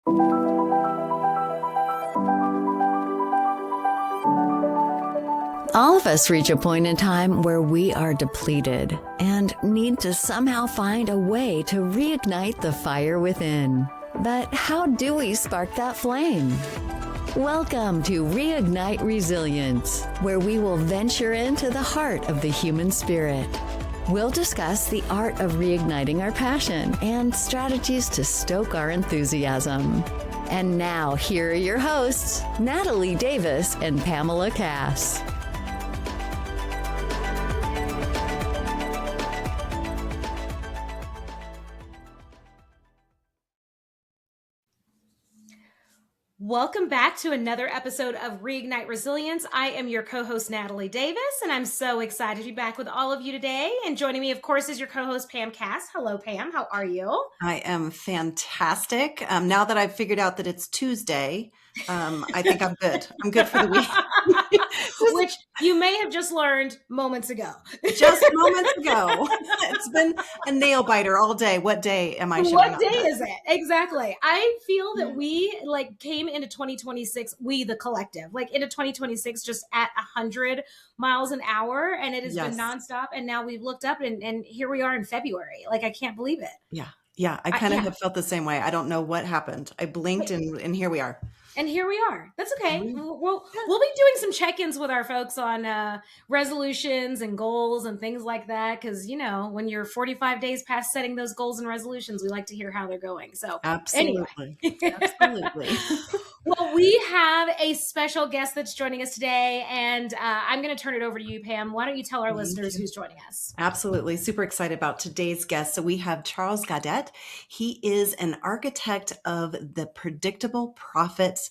All of us reach a point in time where we are depleted and need to somehow find a way to reignite the fire within. But how do we spark that flame? Welcome to Reignite Resilience, where we will venture into the heart of the human spirit. We'll discuss the art of reigniting our passion and strategies to stoke our enthusiasm. And now, here are your hosts, Natalie Davis and Pamela Cass. Welcome back to another episode of Reignite Resilience. I am your co-host, Natalie Davis, and I'm so excited to be back with all of you today. And joining me, of course, is your co-host, Pam Cass. Hello, Pam. How are you? I am fantastic. Now that I've figured out that it's Tuesday, I think I'm good. I'm good for the week. Which you may have just learned moments ago. Just moments ago. It's been a nail biter all day. What day am I showing up? What day is it? Exactly. I feel that we came into 2026, we the collective, into 2026 just at 100 miles an hour, and it has been nonstop. And now we've looked up and here we are in February. I can't believe it. Yeah. I kind of have felt the same way. I don't know what happened. I blinked and here we are. And here we are. That's okay. We'll be doing some check-ins with our folks on resolutions and goals and things like that. Because, when you're 45 days past setting those goals and resolutions, we like to hear how they're going. So absolutely. Anyway. Absolutely. Well, we have a special guest that's joining us today. And I'm going to turn it over to you, Pam. Why don't you tell our listeners who's joining us? Absolutely. Super excited about today's guest. So we have Charles Cadet. He is an architect of the Predictable Profits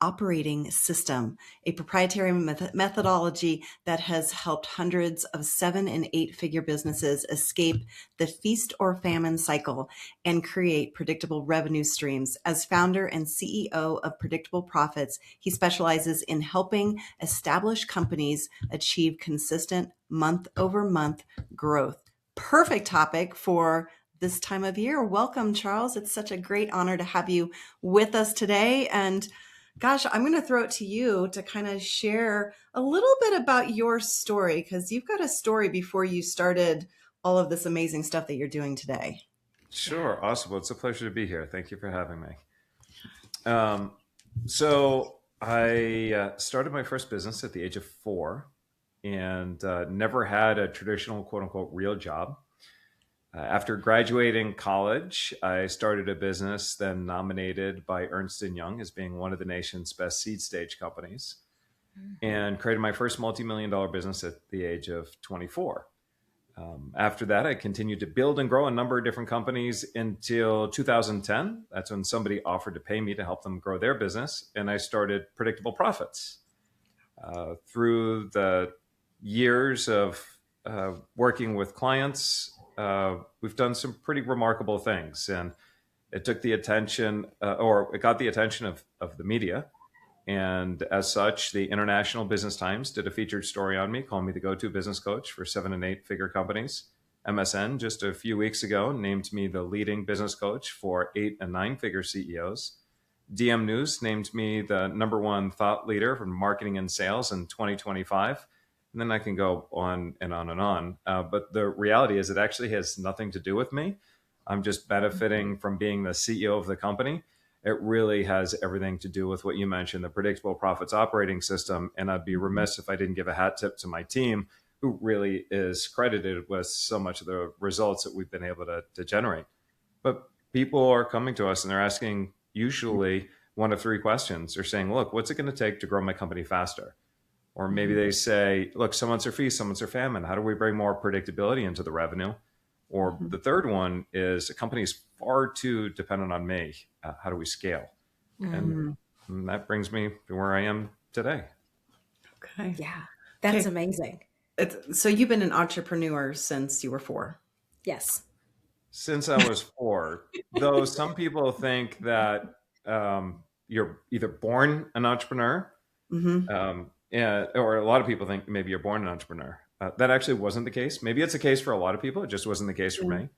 Operating System, a proprietary methodology that has helped hundreds of 7- and 8-figure businesses escape the feast or famine cycle and create predictable revenue streams. As founder and CEO of Predictable Profits, he specializes in helping established companies achieve consistent month-over-month growth. Perfect topic for this time of year. Welcome, Charles. It's such a great honor to have you with us today. And gosh, I'm going to throw it to you to kind of share a little bit about your story, because you've got a story before you started all of this amazing stuff that you're doing today. Sure. Awesome. Well, it's a pleasure to be here. Thank you for having me. So I started my first business at the age of 4 and never had a traditional, quote unquote, real job. After graduating college, I started a business then nominated by Ernst & Young as being one of the nation's best seed stage companies, and created my first multi-million-dollar business at the age of 24. After that, I continued to build and grow a number of different companies until 2010. That's when somebody offered to pay me to help them grow their business, and I started Predictable Profits. Through the years of working with clients, we've done some pretty remarkable things, and it took the attention, it got the attention of the media. And as such, the International Business Times did a featured story on me, calling me the go-to business coach for 7- and 8-figure companies. MSN just a few weeks ago named me the leading business coach for 8- and 9-figure CEOs. DM News named me the #1 thought leader for marketing and sales in 2025. And then I can go on and on and on. But the reality is it actually has nothing to do with me. I'm just benefiting from being the CEO of the company. It really has everything to do with what you mentioned, the Predictable Profits Operating System. And I'd be remiss if I didn't give a hat tip to my team, who really is credited with so much of the results that we've been able to generate. But people are coming to us and they're asking usually one of 3 questions. They're saying, look, what's it going to take to grow my company faster? Or maybe they say, look, some months are feast, some months are famine. How do we bring more predictability into the revenue? Or the third one is a company is far too dependent on me. How do we scale? And that brings me to where I am today. Okay. Yeah, that's amazing. So you've been an entrepreneur since you were 4. Yes. Since I was 4, though some people think that you're either born an entrepreneur, or a lot of people think maybe you're born an entrepreneur. That actually wasn't the case. Maybe it's the case for a lot of people. It just wasn't the case for me.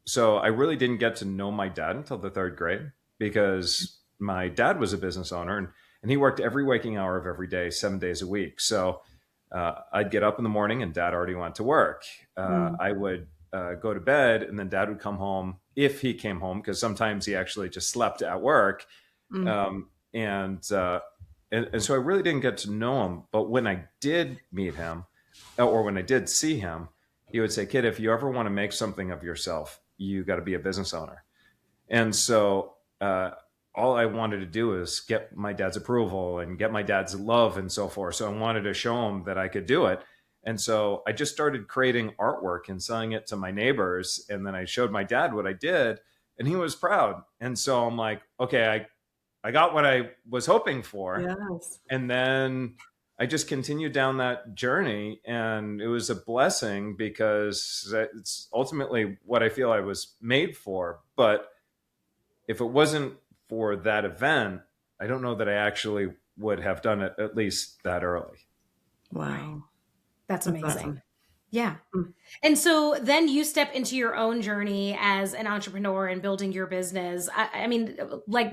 So I really didn't get to know my dad until the 3rd grade. because my dad was a business owner, and he worked every waking hour of every day, 7 days a week. So I'd get up in the morning and dad already went to work. I would go to bed, and then dad would come home if he came home, because sometimes he actually just slept at work. And so I really didn't get to know him. But when I did meet him, or when I did see him, he would say, "Kid, if you ever want to make something of yourself, you got to be a business owner." And so all I wanted to do is get my dad's approval and get my dad's love and so forth. So I wanted to show him that I could do it. And so I just started creating artwork and selling it to my neighbors. And then I showed my dad what I did, and he was proud. And so I'm like, okay, I got what I was hoping for. Yes. And then I just continued down that journey, and it was a blessing because it's ultimately what I feel I was made for. But if it wasn't for that event, I don't know that I actually would have done it at least that early. Wow. That's amazing. Awesome. Yeah. And so then you step into your own journey as an entrepreneur and building your business. I mean, like,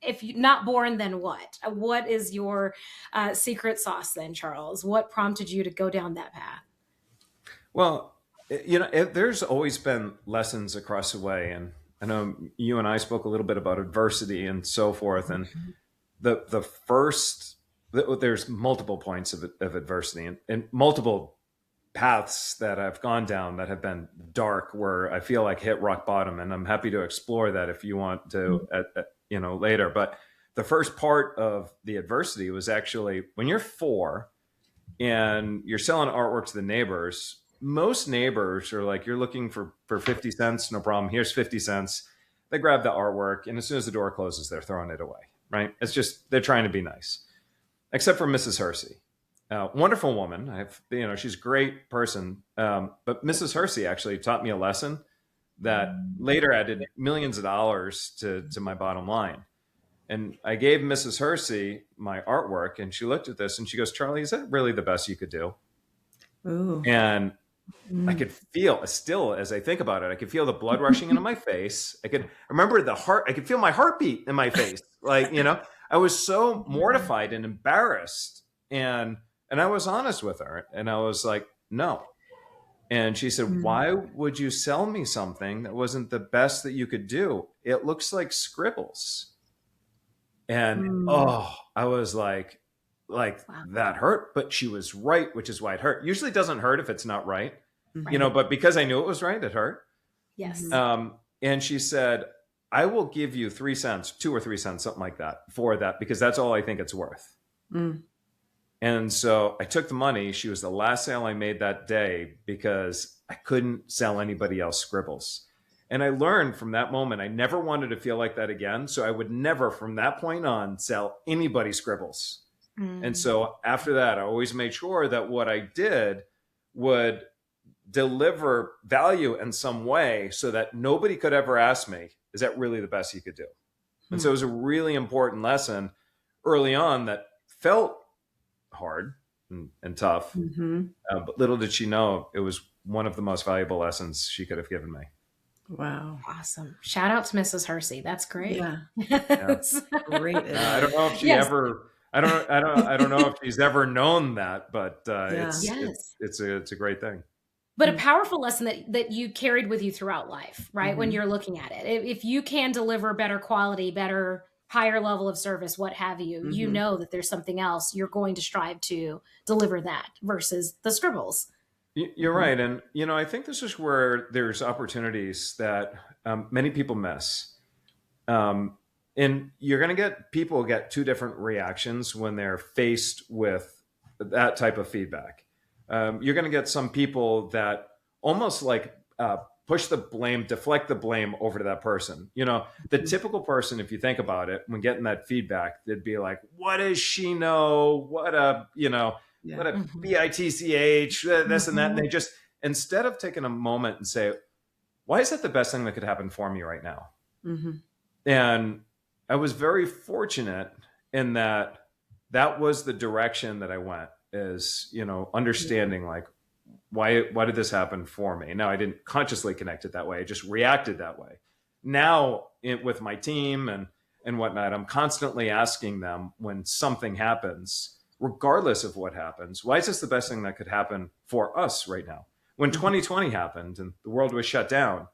if you're not born, then what? What is your secret sauce then, Charles? What prompted you to go down that path? Well, there's always been lessons across the way. And I know you and I spoke a little bit about adversity and so forth. And there's multiple points of adversity and multiple paths that I've gone down that have been dark, where I feel like hit rock bottom. And I'm happy to explore that if you want to, later. But the first part of the adversity was actually when you're 4 and you're selling artwork to the neighbors. Most neighbors are like, you're looking for 50 cents, no problem. Here's 50 cents. They grab the artwork, and as soon as the door closes, they're throwing it away, right? It's just, they're trying to be nice. Except for Mrs. Hersey. Wonderful woman. She's a great person. But Mrs. Hersey actually taught me a lesson that later added millions of dollars to my bottom line. And I gave Mrs. Hersey my artwork, and she looked at this and she goes, "Charlie, is that really the best you could do?" Ooh. And I could feel, still as I think about it, I could feel the blood rushing into my face. I could remember I could feel my heartbeat in my face. Like, I was so mortified and embarrassed. And I was honest with her, and I was like, "No." And she said, "Why would you sell me something that wasn't the best that you could do? It looks like scribbles." And I was like wow. That hurt, but she was right, which is why it hurt. Usually it doesn't hurt if it's not right, but because I knew it was right, it hurt. Yes. And she said, "I will give you 3 cents, 2 or 3 cents, something like that, for that, because that's all I think it's worth." And so I took the money. She was the last sale I made that day because I couldn't sell anybody else scribbles. And I learned from that moment, I never wanted to feel like that again. So I would never, from that point on, sell anybody scribbles. And so after that, I always made sure that what I did would deliver value in some way so that nobody could ever ask me, "Is that really the best you could do?" And so it was a really important lesson early on that felt hard and tough. But little did she know it was one of the most valuable lessons she could have given me. Wow. Awesome. Shout out to Mrs. Hersey. That's great. Yeah. Great. I don't know if she ever, I don't know if she's ever known that, but it's a great thing. But a powerful lesson that you carried with you throughout life, right? When you're looking at it, if you can deliver better quality, better, higher level of service, what have you, you know that there's something else you're going to strive to deliver that versus the scribbles. You're right. And, I think this is where there's opportunities that many people miss. And you're going to people get 2 different reactions when they're faced with that type of feedback. You're going to get some people that almost like push the blame, deflect the blame over to that person. The typical person, if you think about it, when getting that feedback, they'd be like, "What does she know? What a bitch, this and that." And they just, instead of taking a moment and say, "Why is that the best thing that could happen for me right now?" And I was very fortunate in that was the direction that I went, is, understanding like, why did this happen for me? Now, I didn't consciously connect it that way. I just reacted that way. Now with my team and whatnot, I'm constantly asking them when something happens, regardless of what happens, why is this the best thing that could happen for us right now? When 2020 happened and the world was shut down,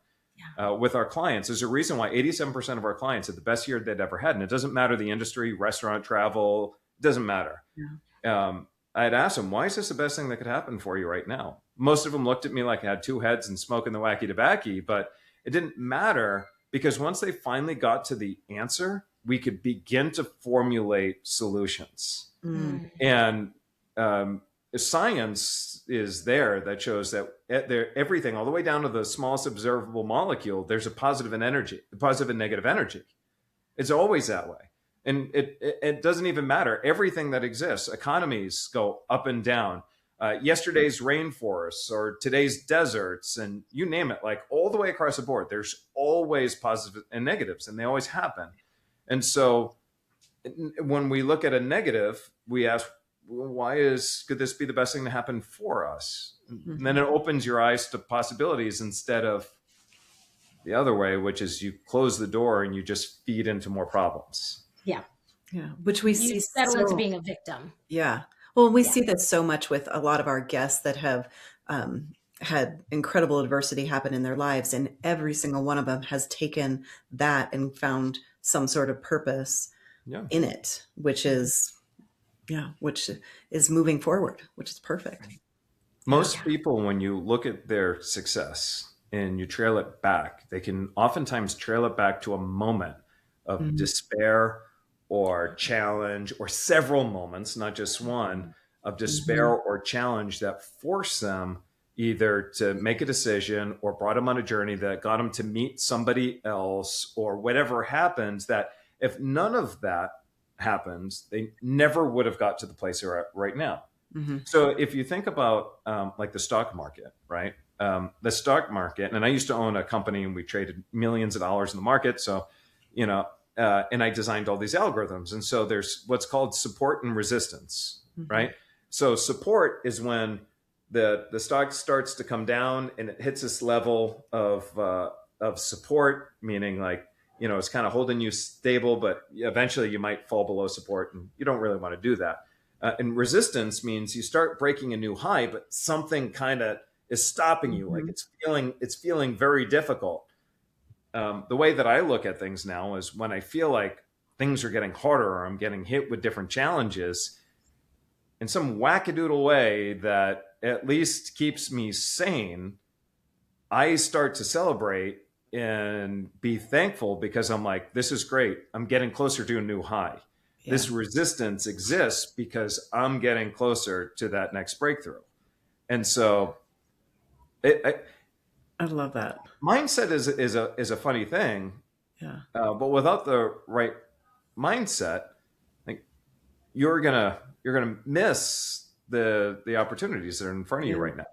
with our clients, there's a reason why 87% of our clients had the best year they'd ever had. And it doesn't matter the industry, restaurant, travel, it doesn't matter. I'd asked them, why is this the best thing that could happen for you right now? Most of them looked at me like I had two heads and smoking the wacky tobacco, but it didn't matter because once they finally got to the answer, we could begin to formulate solutions. And science is there that shows that everything, all the way down to the smallest observable molecule, there's a positive and negative energy. It's always that way. And it doesn't even matter. Everything that exists, economies go up and down. Yesterday's rainforests or today's deserts, and you name it, like all the way across the board, there's always positive and negatives, and they always happen. And so when we look at a negative, we ask, could this be the best thing to happen for us? And then it opens your eyes to possibilities instead of the other way, which is you close the door and you just feed into more problems. Yeah. Which we see settle into being a victim. Yeah. Well, we see that so much with a lot of our guests that have had incredible adversity happen in their lives. And every single one of them has taken that and found some sort of purpose in it, which is moving forward, which is perfect. Most people, when you look at their success and you trail it back, they can oftentimes trail it back to a moment of despair or challenge, or several moments, not just one, of despair or challenge that force them either to make a decision or brought them on a journey that got them to meet somebody else or whatever happens, that if none of that happens, they never would have got to the place they're at right now. So if you think about like the stock market, right? The stock market, and I used to own a company and we traded millions of dollars in the market. So, and I designed all these algorithms. And so there's what's called support and resistance, right? So support is when the stock starts to come down and it hits this level of support, meaning like, it's kind of holding you stable, but eventually you might fall below support and you don't really want to do that. And resistance means you start breaking a new high, but something kind of is stopping you. Like it's feeling very difficult. The way that I look at things now is when I feel like things are getting harder or I'm getting hit with different challenges in some wackadoodle way that at least keeps me sane, I start to celebrate and be thankful because I'm like, this is great. I'm getting closer to a new high. Yeah. This resistance exists because I'm getting closer to that next breakthrough. And so I love that. Mindset is a funny thing. Yeah. But without the right mindset, like you're gonna miss the opportunities that are in front of you right now.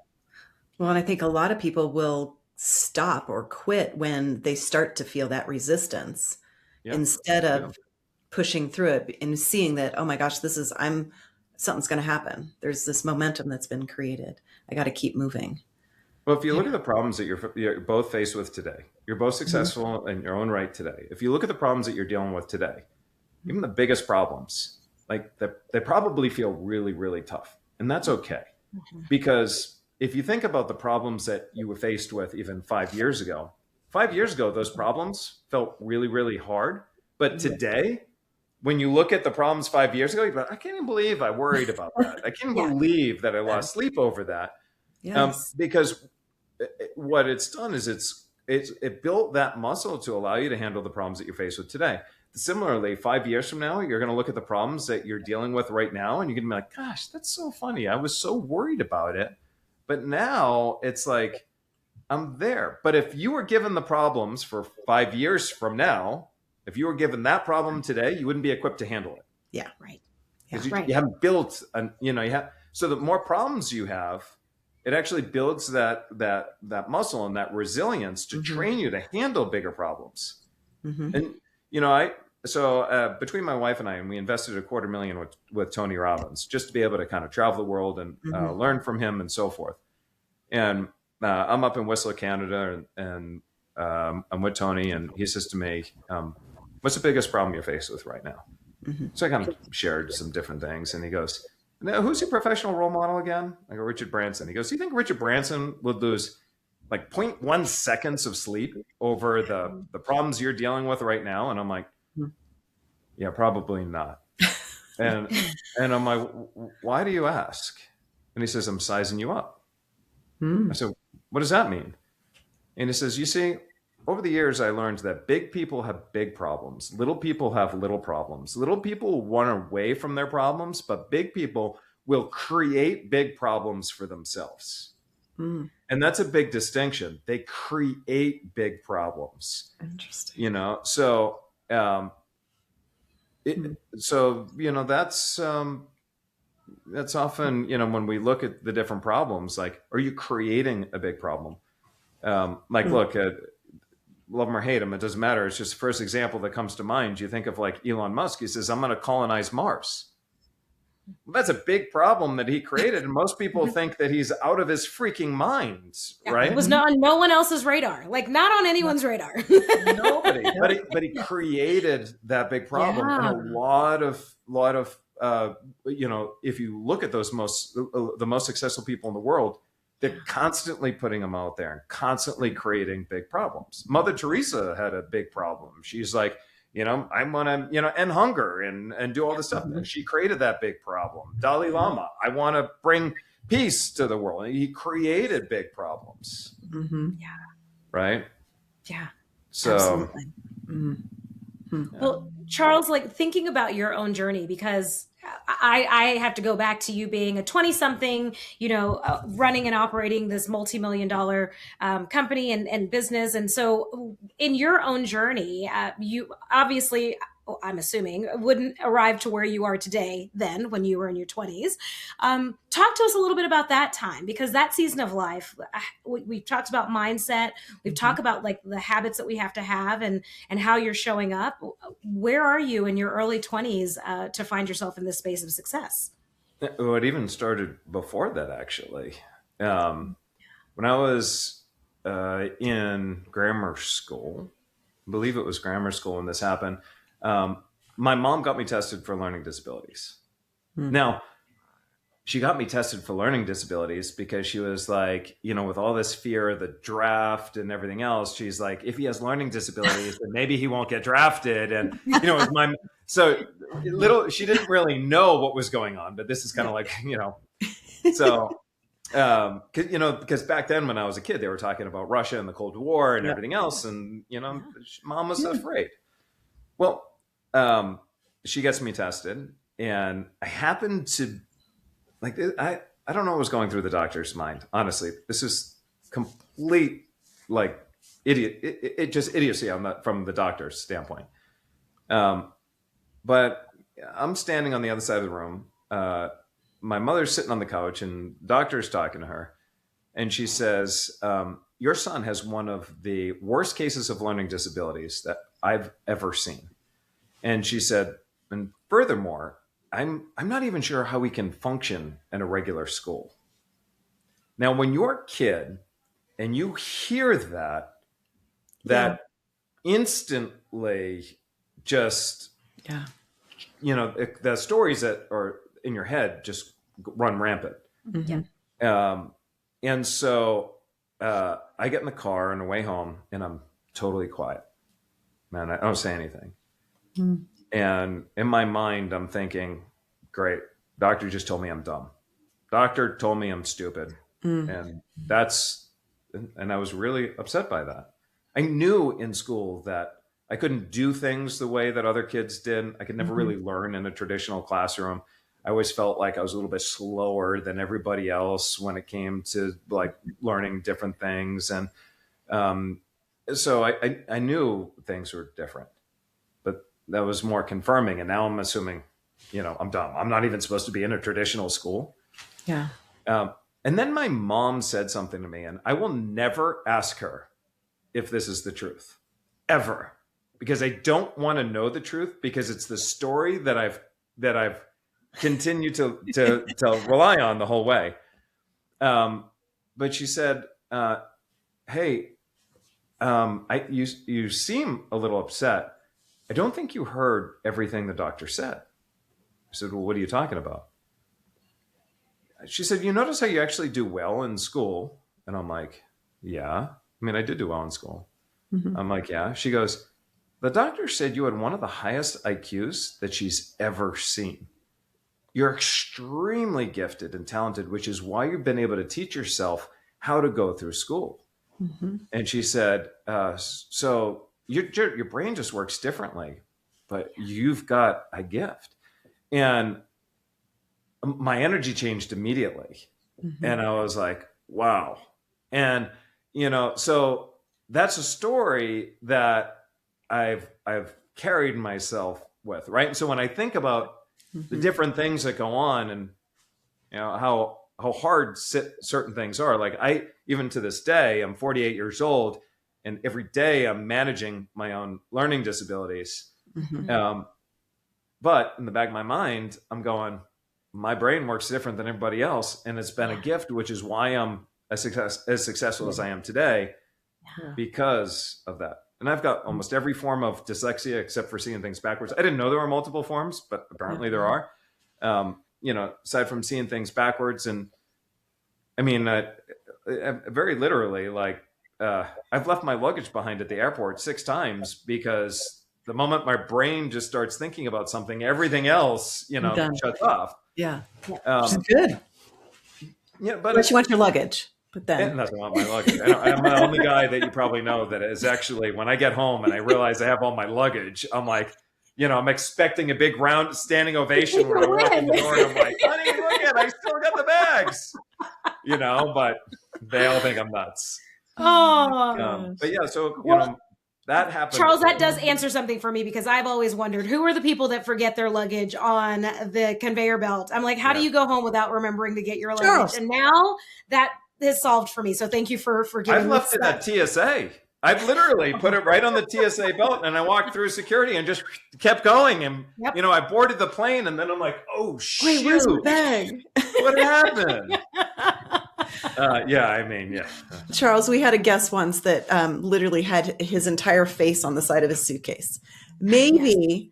Well, and I think a lot of people will stop or quit when they start to feel that resistance instead of pushing through it and seeing that, oh my gosh, something's going to happen. There's this momentum that's been created. I got to keep moving. Well, if you look at the problems that you're both faced with today, you're both successful in your own right today. If you look at the problems that you're dealing with today, even the biggest problems, like they probably feel really, really tough. And that's okay. Because if you think about the problems that you were faced with even 5 years ago, those problems felt really, really hard. But today, when you look at the problems 5 years ago, you're like, I can't even believe I worried about that. I can't believe that I lost sleep over that. Yes. Because what it's done is it built that muscle to allow you to handle the problems that you're faced with today. Similarly, 5 years from now, you're going to look at the problems that you're dealing with right now, and you're going to be like, gosh, that's so funny. I was so worried about it. But now it's like, I'm there. But if you were given the problems for 5 years from now, if you were given that problem today, you wouldn't be equipped to handle it. Yeah. Right. Because you haven't built, so the more problems you have, it actually builds that muscle and that resilience to train you to handle bigger problems. And, between my wife and I, and we invested $250,000 with Tony Robbins just to be able to kind of travel the world and learn from him and so forth. And I'm up in Whistler, Canada, and I'm with Tony, and he says to me, what's the biggest problem you're faced with right now? So I kind of shared some different things, and he goes, now, who's your professional role model again? I go, Richard Branson. He goes, do you think Richard Branson would lose like 0.1 seconds of sleep over the problems you're dealing with right now? And I'm like, yeah, probably not. And I'm like, why do you ask? And he says, I'm sizing you up. I said, what does that mean? And he says, you see, over the years, I learned that big people have big problems. Little people have little problems. Little people will run away from their problems, but big people will create big problems for themselves. And that's a big distinction. They create big problems. Interesting. You know, so, that's often, when we look at the different problems, like, are you creating a big problem? Look, love him or hate him, it doesn't matter. It's just the first example that comes to mind. You think of like Elon Musk, he says, I'm going to colonize Mars. Well, that's a big problem that he created. And most people think that he's out of his freaking mind, right? It was not on no one else's radar, like not on anyone's radar. Nobody, but he created that big problem. And a lot of, if you look at those the most successful people in the world, they're constantly putting them out there and constantly creating big problems. Mother Teresa had a big problem. She's like, I want to, end hunger and do all this stuff. And she created that big problem. Dalai Lama, I want to bring peace to the world. He created big problems. Yeah. Right? Yeah. So. Absolutely. Well, Charles, like thinking about your own journey, because I have to go back to you being a 20-something, running and operating this multi-million-dollar company and business. And so in your own journey, you obviously, I'm assuming, wouldn't arrive to where you are today then when you were in your 20s. Talk to us a little bit about that time, because that season of life, we've talked about mindset. We've talked about like the habits that we have to have and how you're showing up. Where are you in your early 20s to find yourself in this space of success? Well, it even started before that, actually. When I was in grammar school, I believe it was grammar school when this happened, my mom got me tested for learning disabilities. Now, she got me tested for learning disabilities because she was like, with all this fear of the draft and everything else, she's like, if he has learning disabilities, then maybe he won't get drafted. And, she didn't really know what was going on, but this is kind of like, so, because back then when I was a kid, they were talking about Russia and the Cold War and everything else. And, mom was afraid. Well, she gets me tested, and I happened to I don't know what was going through the doctor's mind. Honestly, this is complete just idiocy from the doctor's standpoint. But I'm standing on the other side of the room. My mother's sitting on the couch, and the doctor's talking to her, and she says, your son has one of the worst cases of learning disabilities that I've ever seen. And she said, and furthermore, I'm not even sure how we can function in a regular school. Now, when you're a kid and you hear that instantly just, the stories that are in your head just run rampant. And so I get in the car on the way home, and I'm totally quiet. Man, I don't say anything. And in my mind, I'm thinking, great, doctor just told me I'm dumb. Doctor told me I'm stupid. And I was really upset by that. I knew in school that I couldn't do things the way that other kids did. I could never really learn in a traditional classroom. I always felt like I was a little bit slower than everybody else when it came to like learning different things. And so I knew things were different. That was more confirming. And now I'm assuming, I'm dumb. I'm not even supposed to be in a traditional school. Yeah. And then my mom said something to me, and I will never ask her if this is the truth, ever, because I don't want to know the truth, because it's the story that I've continued to rely on the whole way. But she said, hey, you seem a little upset. I don't think you heard everything the doctor said. I said, well, what are you talking about? She said, you notice how you actually do well in school? And I'm like, yeah. I mean, I did do well in school. Mm-hmm. I'm like, yeah. She goes, the doctor said you had one of the highest IQs that she's ever seen. You're extremely gifted and talented, which is why you've been able to teach yourself how to go through school. Mm-hmm. And she said, so your brain just works differently, but you've got a gift. And my energy changed immediately. Mm-hmm. And I was like, wow. And, so that's a story that I've carried myself with, right? And so when I think about the different things that go on and, how hard certain things are, like even to this day, I'm 48 years old and every day I'm managing my own learning disabilities. Mm-hmm. But in the back of my mind, I'm going, my brain works different than everybody else. And it's been a gift, which is why I'm as successful as I am today because of that. And I've got almost every form of dyslexia except for seeing things backwards. I didn't know there were multiple forms, but apparently there are, aside from seeing things backwards. And I mean, very literally, like I've left my luggage behind at the airport 6 times because the moment my brain just starts thinking about something, everything else, shuts off. Yeah. Which is good. Yeah, but you want your luggage. But then that's not my luggage. I'm the only guy that you probably know that is actually, when I get home and I realize I have all my luggage, I'm like, I'm expecting a big round standing ovation when I walk in the door and I'm like, honey, look at, I still got the bags, but they all think I'm nuts. Oh, but yeah, so, that happened. Charles, that does answer something for me because I've always wondered who are the people that forget their luggage on the conveyor belt. I'm like, how do you go home without remembering to get your luggage? Charles. And now that is solved for me. So thank you for giving me. I've left it at TSA. I've literally put it right on the TSA belt and I walked through security and just kept going. And, I boarded the plane and then I'm like, oh, shoot. Wait, where's the bag? What happened? Charles, we had a guest once that literally had his entire face on the side of his suitcase. Maybe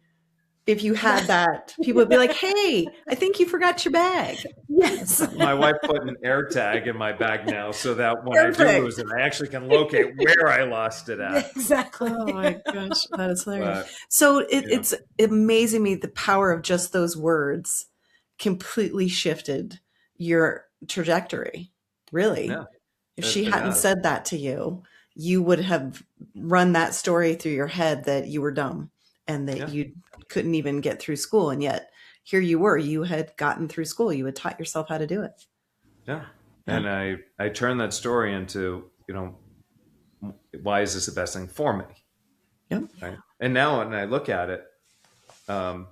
if you had that, people would be like, hey, I think you forgot your bag. Yes. My wife put an air tag in my bag now so that when I do lose it, I actually can locate where I lost it at. Exactly. Oh my gosh, that is hilarious. So it's amazing me the power of just those words completely shifted your trajectory. Really? Yeah. If she hadn't said that to you, you would have run that story through your head that you were dumb and that you couldn't even get through school. And yet here you were, you had gotten through school. You had taught yourself how to do it. Yeah. And I turned that story into, why is this the best thing for me? Yep. Right? And now when I look at it, the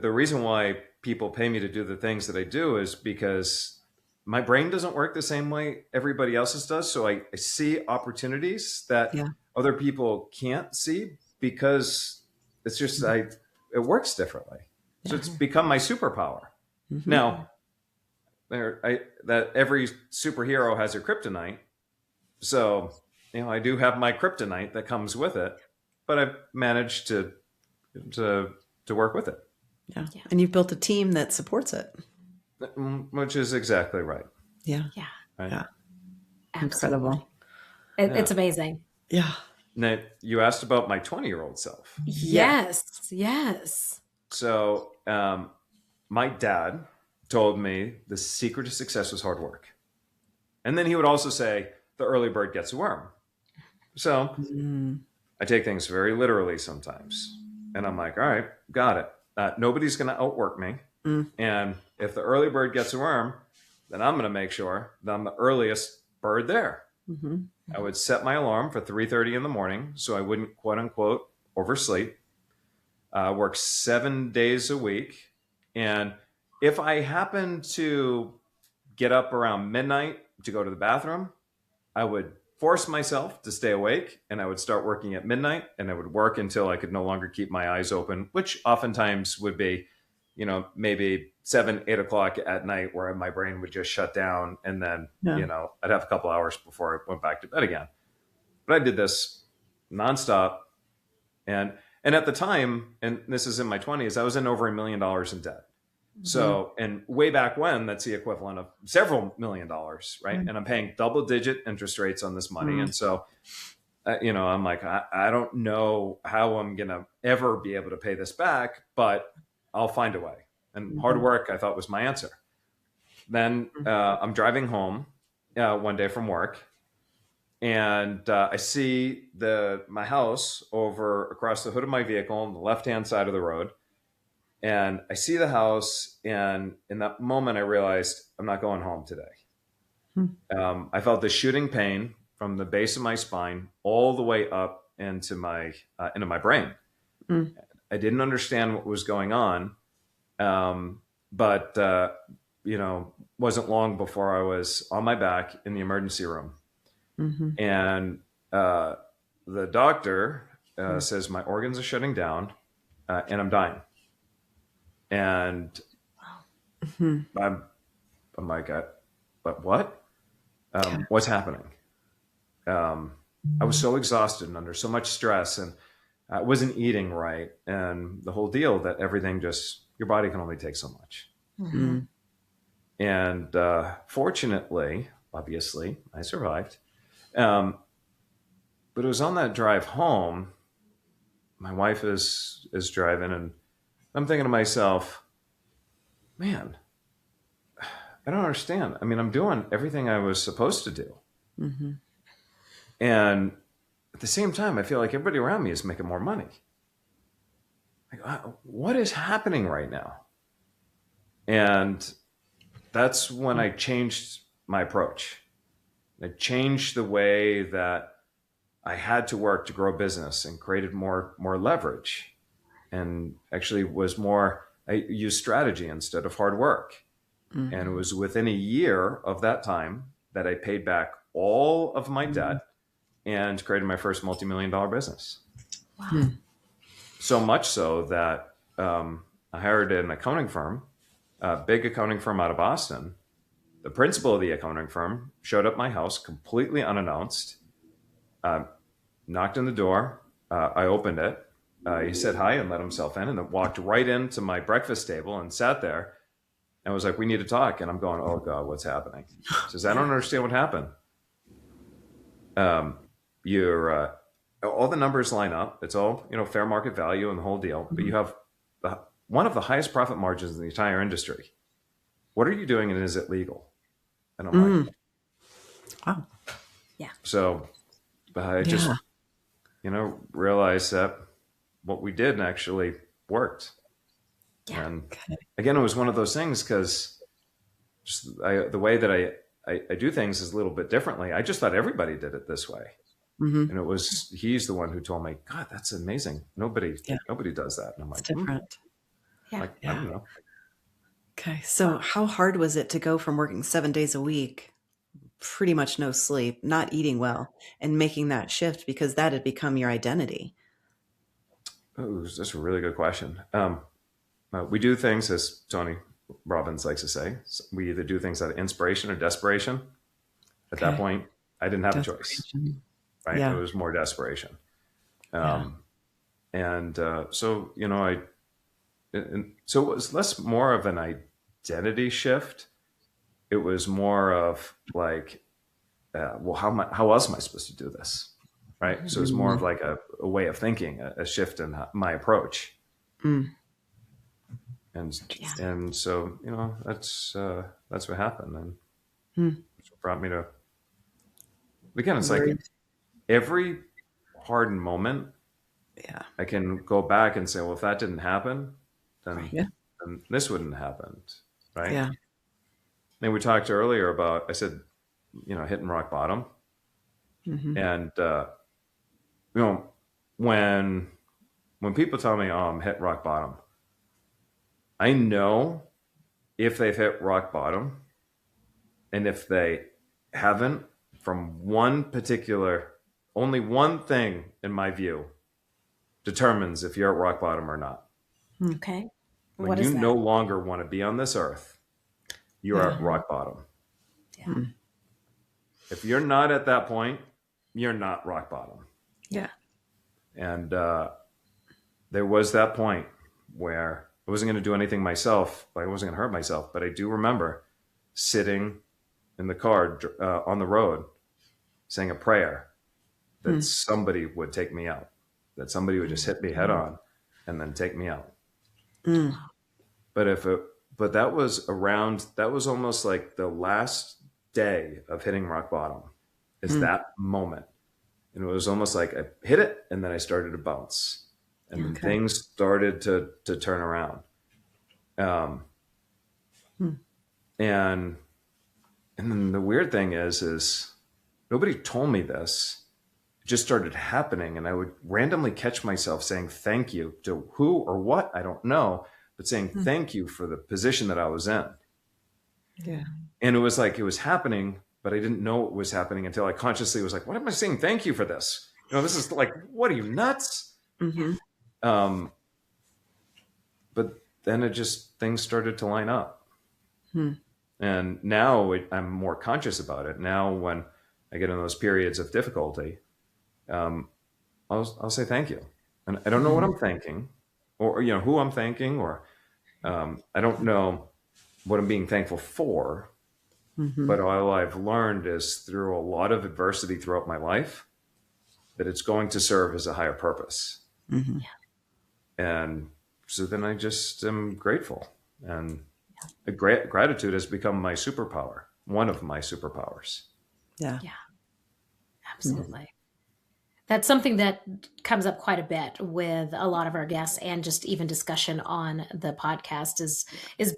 reason why people pay me to do the things that I do is because my brain doesn't work the same way everybody else's does. So I see opportunities that other people can't see because it's just, it works differently. So it's become my superpower. Mm-hmm. Now, that every superhero has a kryptonite. So, I do have my kryptonite that comes with it, but I've managed to work with it. Yeah. And you've built a team that supports it. Which is exactly right. Yeah. Yeah. Right? Yeah. Incredible. It's amazing. Yeah. Now, you asked about my 20-year-old self. Yes. Yes. So my dad told me the secret to success was hard work. And then he would also say, the early bird gets a worm. So I take things very literally sometimes. And I'm like, all right, got it. Nobody's going to outwork me. And if the early bird gets a worm, then I'm going to make sure that I'm the earliest bird there. Mm-hmm. I would set my alarm for 3:30 in the morning so I wouldn't, quote unquote, oversleep. Work 7 days a week. And if I happen to get up around midnight to go to the bathroom, I would force myself to stay awake and I would start working at midnight and I would work until I could no longer keep my eyes open, which oftentimes would be, maybe 7, 8 o'clock at night where my brain would just shut down. And then, I'd have a couple hours before I went back to bed again. But I did this nonstop. And at the time, and this is in my 20s, I was in over $1 million in debt. So, and way back when, that's the equivalent of several $1,000,000, right? And I'm paying double-digit interest rates on this money. And so, I'm like, I don't know how I'm going to ever be able to pay this back, but I'll find a way. And hard work, I thought, was my answer. Then I'm driving home one day from work, and I see my house over across the hood of my vehicle on the left-hand side of the road. And I see the house, and in that moment, I realized I'm not going home today. I felt this shooting pain from the base of my spine all the way up into my brain. I didn't understand what was going on, but wasn't long before I was on my back in the emergency room, and the doctor says my organs are shutting down, and I'm dying. And I'm like, but what? What's happening? I was so exhausted and under so much stress, and I wasn't eating right, and the whole deal that everything your body can only take so much. And fortunately, obviously, I survived. But it was on that drive home, my wife is driving, and I'm thinking to myself, man, I don't understand. I mean, I'm doing everything I was supposed to do. And at the same time, I feel like everybody around me is making more money. Like, what is happening right now? And that's when I changed my approach. I changed the way that I had to work to grow business, and created more leverage. And actually I used strategy instead of hard work. And it was within a year of that time that I paid back all of my debt and created my first multi-million-dollar business. Wow. So much so that I hired an accounting firm, a big accounting firm out of Boston. The principal of the accounting firm showed up at my house completely unannounced, knocked on the door. I opened it. He said hi and let himself in, and then walked right into my breakfast table and sat there and was like, we need to talk. And I'm going, oh God, what's happening? He says, I don't understand what happened. All the numbers line up. It's all, fair market value and the whole deal, but you have one of the highest profit margins in the entire industry. What are you doing, and is it legal? And I'm like, wow. Yeah. So I just, realized that what we did actually worked. Yeah. And again, it was one of those things, because the way that I do things is a little bit differently. I just thought everybody did it this way. And he's the one who told me, God, that's amazing. Nobody does that. And I'm like, it's different. I don't know. Okay. So how hard was it to go from working 7 days a week, pretty much no sleep, not eating well, and making that shift, because that had become your identity? Oh, that's a really good question. We do things, as Tony Robbins likes to say, we either do things out of inspiration or desperation. At that point, I didn't have a choice, right? It was more desperation. So it was less more of an identity shift. It was more of like, how else am I supposed to do this? Right. So it's more of like a way of thinking, a shift in my approach. And so, that's what happened. And it's what brought me to, again, it's like every hard moment, I can go back and say, well, if that didn't happen, then this wouldn't have happened. Right. Yeah. And we talked earlier about, I said, hitting rock bottom. And, when people tell me, oh, I'm hit rock bottom, I know if they've hit rock bottom, and if they haven't, from only one thing in my view determines if you're at rock bottom or not. Okay. When you no longer want to be on this earth, you're at rock bottom. Yeah. If you're not at that point, you're not rock bottom. Yeah. And there was that point where I wasn't going to do anything myself. I wasn't going to hurt myself. But I do remember sitting in the car on the road saying a prayer that somebody would take me out, that somebody would just hit me head on and then take me out. But that was almost like the last day of hitting rock bottom is that moment. And it was almost like I hit it and then I started to bounce and then things started to turn around. And then the weird thing is nobody told me this. It just started happening. And I would randomly catch myself saying thank you to who or what, I don't know, but saying thank you for the position that I was in. Yeah. And it was like, it was happening, but I didn't know it was happening until I consciously was like, what am I saying thank you for this? You know, this is like, what are you, nuts? But then things started to line up. And now I'm more conscious about it. Now, when I get in those periods of difficulty, I'll say thank you. And I don't know what I'm thanking or, you know, who I'm thanking, or I don't know what I'm being thankful for. But all I've learned is through a lot of adversity throughout my life that it's going to serve as a higher purpose. And so then I just am grateful. And gratitude has become my superpower, one of my superpowers. Yeah, absolutely. That's something that comes up quite a bit with a lot of our guests, and just even discussion on the podcast is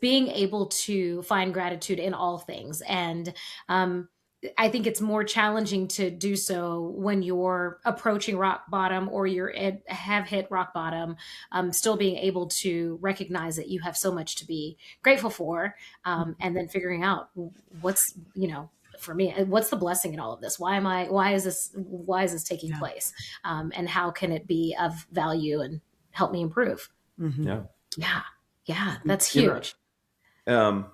being able to find gratitude in all things. And I think it's more challenging to do so when you're approaching rock bottom or have hit rock bottom, still being able to recognize that you have so much to be grateful for, and then figuring out what's, you know, for me, what's the blessing in all of this? Why is this taking place? And how can it be of value and help me improve? Yeah. That's huge. You know,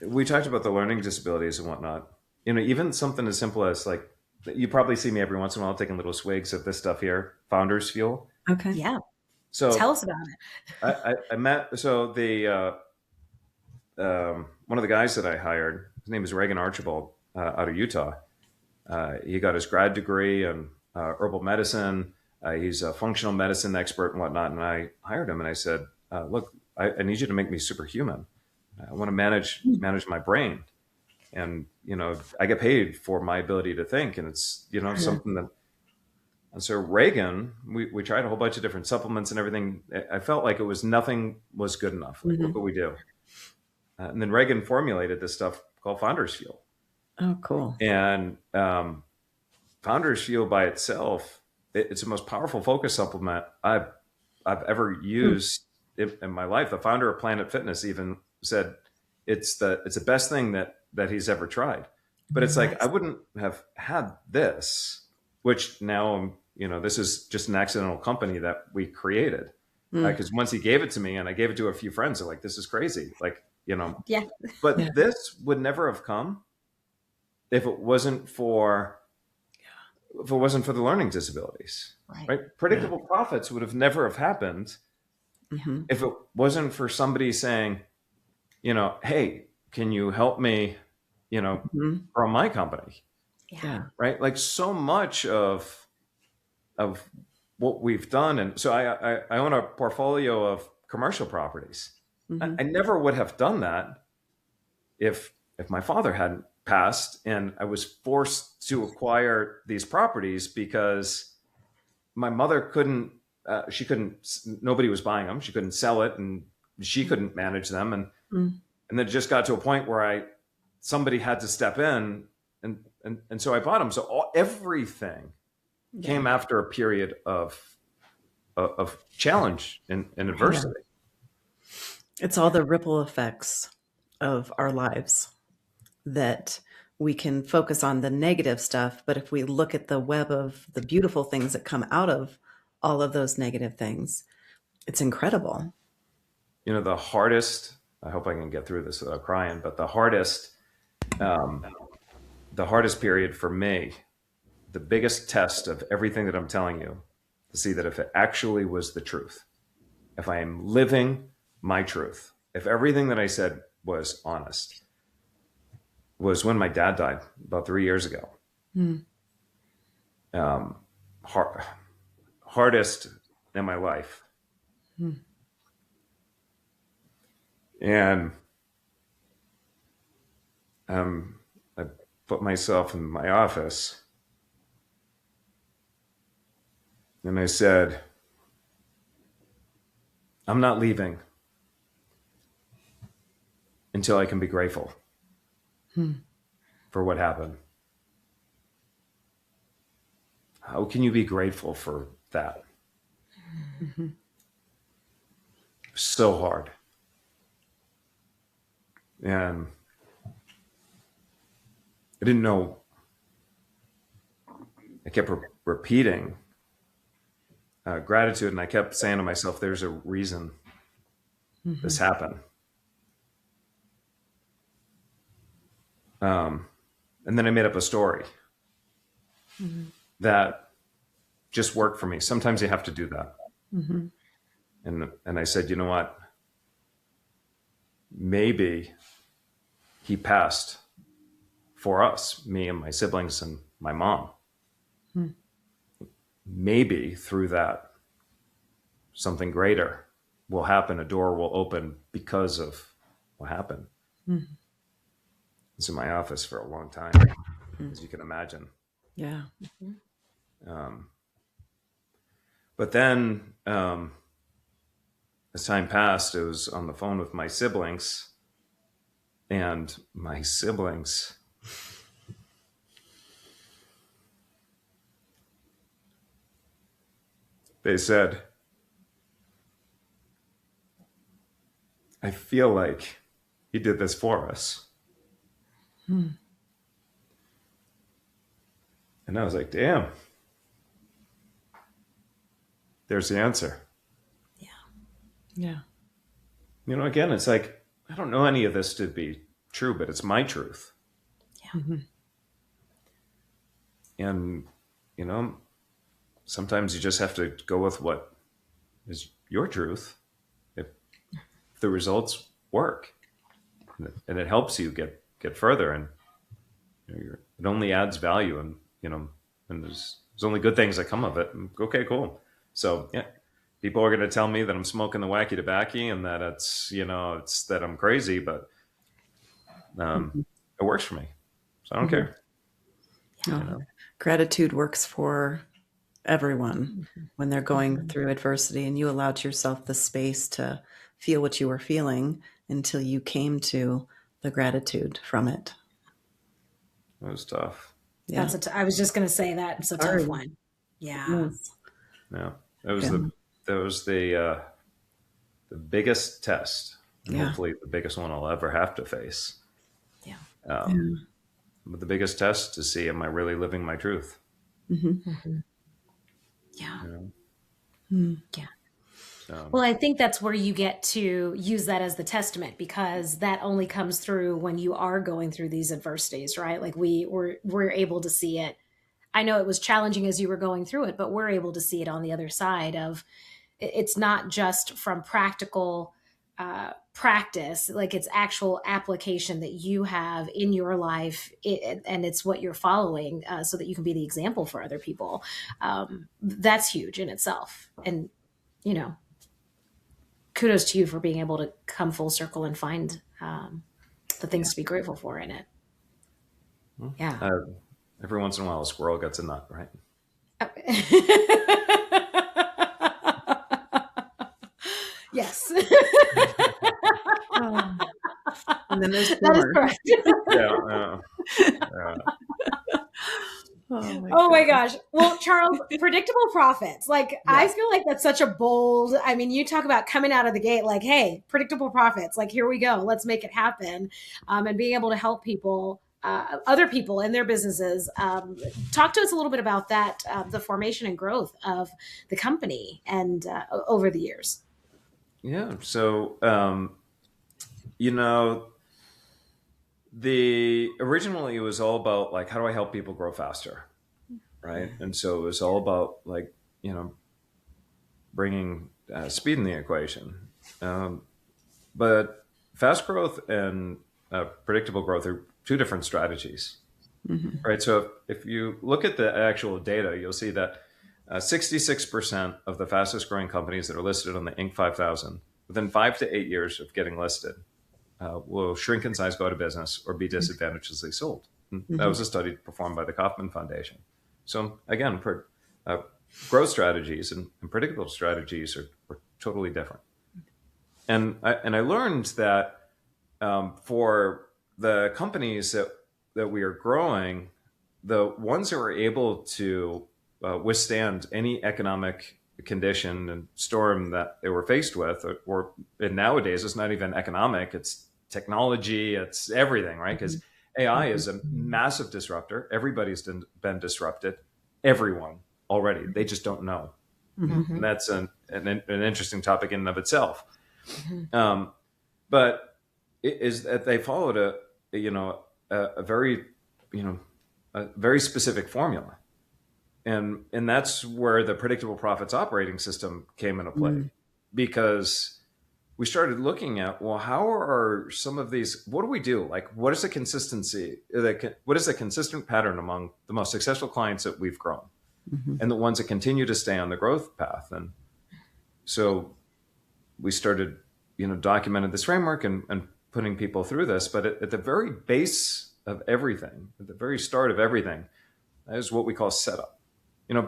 we talked about the learning disabilities and whatnot. You know, even something as simple as, like, you probably see me every once in a while taking little swigs of this stuff here, Founders Fuel. Okay. Yeah. So tell us about it. I met, the one of the guys that I hired, his name is Reagan Archibald, out of Utah. He got his grad degree in herbal medicine. He's a functional medicine expert and whatnot. And I hired him and I said, look, I need you to make me superhuman. I want to manage my brain. And, you know, I get paid for my ability to think. And it's, you know, something that, and so Reagan, we tried a whole bunch of different supplements and everything. I felt like nothing was good enough. Like, what could we do? And then Reagan formulated this stuff called Founders Fuel. Oh, cool. And Founders Fuel by itself, it's the most powerful focus supplement I've ever used in my life. The founder of Planet Fitness even said it's the best thing that he's ever tried. But it's like, I wouldn't have had this, which now, you know, this is just an accidental company that we created. Because once he gave it to me and I gave it to a few friends, they're like, this is crazy. Like, you know, but this would never have come if it wasn't for the learning disabilities, right? Predictable profits would have never have happened if it wasn't for somebody saying, you know, hey, can you help me, you know, grow my company? Right. Like, so much of what we've done. And so I own a portfolio of commercial properties. I never would have done that if my father hadn't passed and I was forced to acquire these properties because my mother couldn't, nobody was buying them. She couldn't sell it and she couldn't manage them. And then it just got to a point where somebody had to step in and so I bought them. So everything came after a period of challenge and adversity. It's all the ripple effects of our lives that we can focus on the negative stuff. But if we look at the web of the beautiful things that come out of all of those negative things, it's incredible. You know, the hardest, I hope I can get through this without crying, but the hardest period for me the biggest test of everything that I'm telling you to see that if it actually was the truth, if I am living my truth, if everything that I said was honest, was when my dad died about 3 years ago. Hardest in my life. And I put myself in my office and I said, I'm not leaving until I can be grateful for what happened. How can you be grateful for that? So hard. And I didn't know. I kept repeating gratitude, and I kept saying to myself, there's a reason this happened. And then I made up a story that just worked for me. Sometimes you have to do that. And I said, you know what? Maybe he passed for us, me and my siblings and my mom. Maybe through that, something greater will happen. A door will open because of what happened. It's in my office for a long time, as you can imagine. Yeah. But then, as time passed, I was on the phone with my siblings, and my siblings they said, I feel like he did this for us. And I was like, damn, there's the answer. Yeah. You know, again, it's like, I don't know any of this to be true, but it's my truth. And, you know, sometimes you just have to go with what is your truth. If the results work and it helps you get further, and it only adds value, and, you know, and there's only good things that come of it. Okay, cool. So yeah, people are going to tell me that I'm smoking the wacky tobacco and that it's, you know, it's that I'm crazy, but it works for me. So I don't care. You know? Gratitude works for everyone when they're going through adversity, and you allowed yourself the space to feel what you were feeling until you came to the gratitude from it. It was tough. Yeah. I was just going to say that it's a tough one. Yeah. Yeah. That was the biggest test. And hopefully the biggest one I'll ever have to face. But the biggest test to see, am I really living my truth? Yeah. You know? Yeah. Well, I think that's where you get to use that as the testament, because that only comes through when you are going through these adversities, right? Like we're able to see it. I know it was challenging as you were going through it, but we're able to see it on the other side of, it's not just from practical practice, like it's actual application that you have in your life, and it's what you're following so that you can be the example for other people. That's huge in itself. And, you know, kudos to you for being able to come full circle and find the things to be grateful for in it. Yeah. Every once in a while, a squirrel gets a nut, right? Yes. And then there's that is correct. Oh my gosh. Well, Charles, predictable profits. Like, I feel like that's such a bold, I mean, you talk about coming out of the gate, like, hey, predictable profits, like, here we go, let's make it happen. And being able to help people, other people in their businesses. Talk to us a little bit about that, the formation and growth of the company and over the years. Yeah. So, you know, originally it was all about like, how do I help people grow faster? right? And so it was all about like, bringing speed in the equation. But fast growth and predictable growth are two different strategies, right? So if you look at the actual data, you'll see that 66% of the fastest growing companies that are listed on the Inc. 5000 within 5 to 8 years of getting listed will shrink in size, go out of business, or be disadvantageously sold. And that was a study performed by the Kauffman Foundation. So again, growth strategies and predictable strategies are totally different. And I learned that for the companies that we are growing, the ones that were able to withstand any economic condition and storm that they were faced with, and nowadays it's not even economic, it's technology, it's everything, right? Because AI is a massive disruptor. Everybody's been disrupted, everyone already. They just don't know. And that's an interesting topic in and of itself. But it is that they followed a very specific formula. And that's where the predictable profits operating system came into play, because we started looking at, well, how are some of these, what do we do? Like, what is the consistency? What is the consistent pattern among the most successful clients that we've grown and the ones that continue to stay on the growth path? And so we started, documented this framework and putting people through this. But at the very base of everything, at the very start of everything, is what we call setup.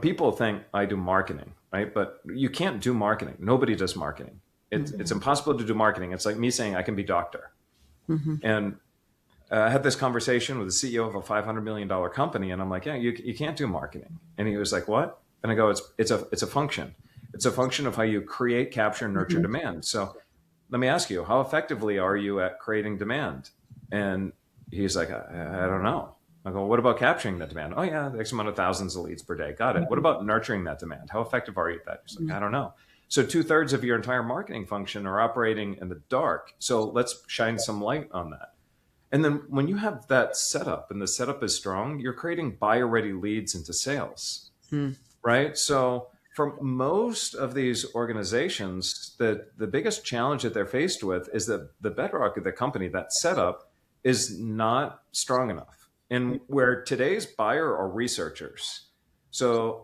People think I do marketing, right? But you can't do marketing. Nobody does marketing. It's impossible to do marketing. It's like me saying I can be doctor. And I had this conversation with the CEO of a $500 million company, and I'm like, yeah, you can't do marketing. And he was like, what? And I go, it's a function. It's a function of how you create, capture, and nurture demand. So let me ask you, how effectively are you at creating demand? And he's like, I don't know. I go, what about capturing that demand? Oh yeah, X amount of thousands of leads per day. Got it. What about nurturing that demand? How effective are you at that? He's like, I don't know. So 2/3 of your entire marketing function are operating in the dark. So let's shine some light on that. And then when you have that setup and the setup is strong, you're creating buyer-ready leads into sales, right? So for most of these organizations, the biggest challenge that they're faced with is that the bedrock of the company, that setup, is not strong enough. And where today's buyer are researchers. So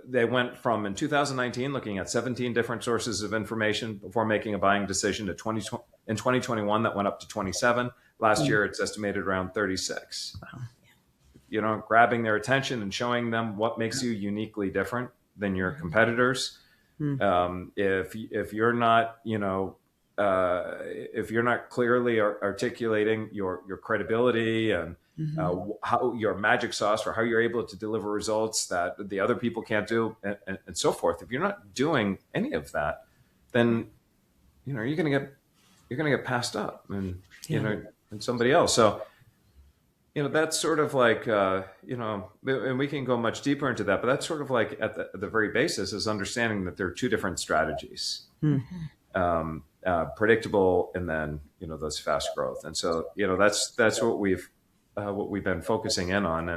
they went from, in 2019, looking at 17 different sources of information before making a buying decision, to in 2021, that went up to 27. Last year, it's estimated around 36. Wow. Grabbing their attention and showing them what makes you uniquely different than your competitors. If you're not, if you're not clearly articulating your credibility and how your magic sauce for how you're able to deliver results that the other people can't do, and so forth. If you're not doing any of that, then you're gonna get passed up, and and somebody else. So that's sort of like and we can go much deeper into that, but that's sort of like at the very basis is understanding that there are two different strategies. Predictable, and then those fast growth. And so that's what we've been focusing in on,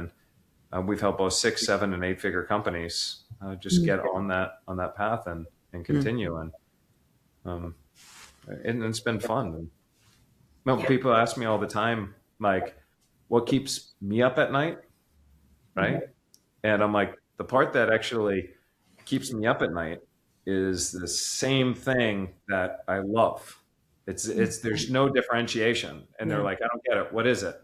and we've helped both 6, 7, and 8-figure companies just get on that path and continue. And it's been fun. And people ask me all the time, like, what keeps me up at night, right? And I'm like, the part that actually keeps me up at night is the same thing that I love. It's there's no differentiation. And they're like, I don't get it. What is it?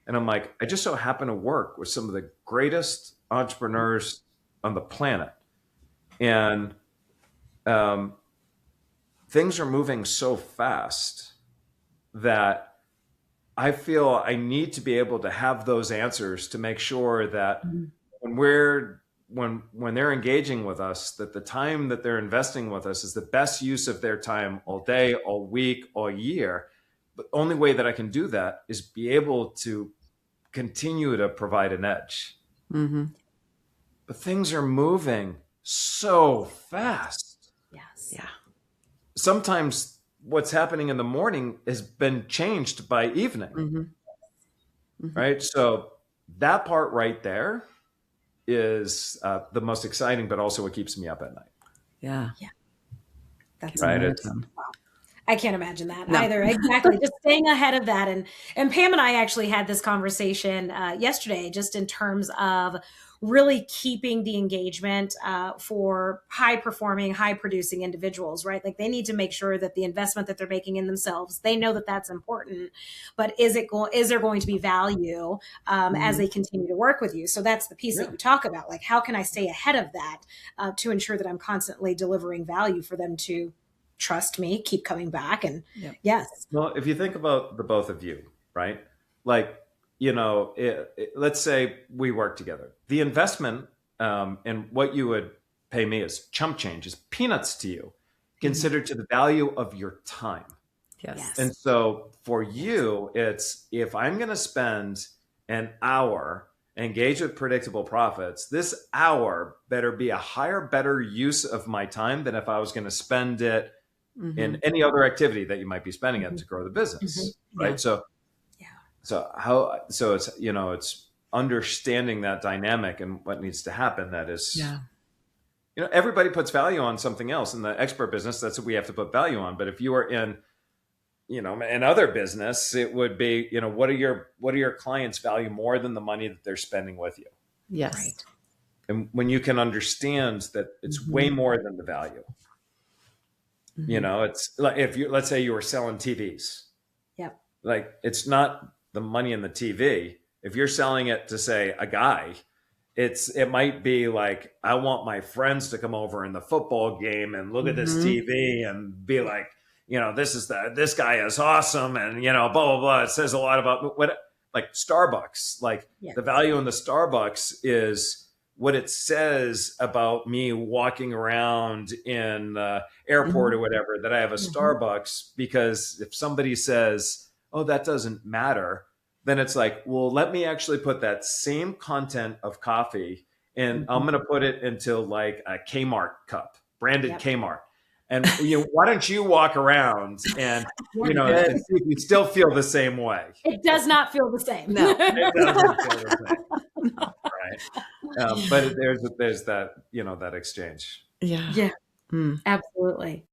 And I'm like, I just so happen to work with some of the greatest entrepreneurs on the planet. And things are moving so fast that I feel I need to be able to have those answers to make sure that when they're engaging with us, that the time that they're investing with us is the best use of their time all day, all week, all year. But the only way that I can do that is be able to continue to provide an edge. But things are moving so fast. Yes. Yeah. Sometimes what's happening in the morning has been changed by evening. Right? So that part right there is the most exciting, but also what keeps me up at night. Yeah. That's right. I can't imagine that either. Exactly. Just staying ahead of that. And Pam and I actually had this conversation yesterday, just in terms of really keeping the engagement for high performing, high producing individuals, right? Like they need to make sure that the investment that they're making in themselves, they know that that's important, but is there going to be value as they continue to work with you? So that's the piece that you talk about. Like, how can I stay ahead of that to ensure that I'm constantly delivering value for them to trust me, keep coming back. And yes. Well, if you think about the both of you, right? Like, let's say we work together. The investment and what you would pay me as chump change is peanuts to you, considered to the value of your time. Yes. And so for you, it's if I'm going to spend an hour engage with predictable profits, this hour better be a higher, better use of my time than if I was going to spend it in any other activity that you might be spending it to grow the business. Right. Yeah. So it's, it's understanding that dynamic and what needs to happen. That is, everybody puts value on something else in the expert business. That's what we have to put value on. But if you are in, another business, it would be, what are your clients value more than the money that they're spending with you? Yes. Right. And when you can understand that it's way more than the value, it's like let's say you were selling TVs. Yep. Like it's not the money in the TV. If you're selling it to say a guy, it might be like, I want my friends to come over in the football game and look at this TV and be like, this guy is awesome. And, blah, blah, blah. It says a lot about like Starbucks, like the value in the Starbucks is what it says about me walking around in the airport or whatever, that I have a Starbucks, because if somebody says, oh, that doesn't matter, then it's like, well, let me actually put that same content of coffee and I'm going to put it into like a Kmart cup, branded Kmart. And why don't you walk around and, and see if you still feel the same way? It does not feel the same. No. It doesn't feel the same. Right. But there's that, that exchange. Yeah. Yeah, absolutely.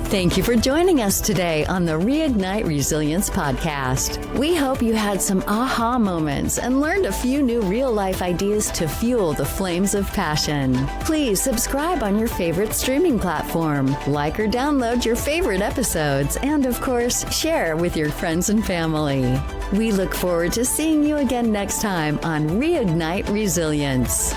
Thank you for joining us today on the Reignite Resilience podcast. We hope you had some aha moments and learned a few new real-life ideas to fuel the flames of passion. Please subscribe on your favorite streaming platform, like or download your favorite episodes, and of course, share with your friends and family. We look forward to seeing you again next time on Reignite Resilience.